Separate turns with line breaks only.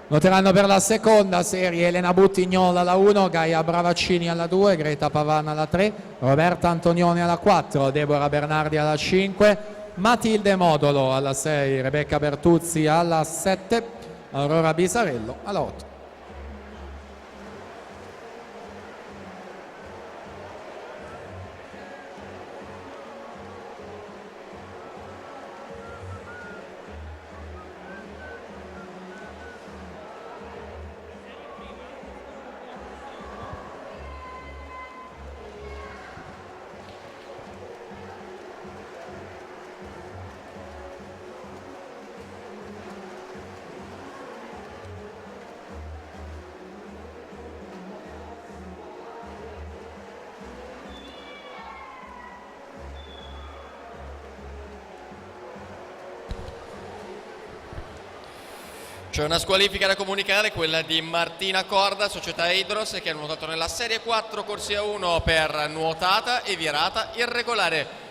Voteranno per la seconda serie Elena Buttignol alla 1, Gaia Bravaccini alla 2, Greta Pavan alla 3, Roberta Antonioni alla 4, Deborah Bernardi alla 5, Matilde Modolo alla 6, Rebecca Bertuzzi alla 7, Aurora Bisarello alla 8.
C'è una squalifica da comunicare, quella di Martina Corda, Società Idros, che ha nuotato nella Serie 4, corsia 1 per nuotata e virata irregolare.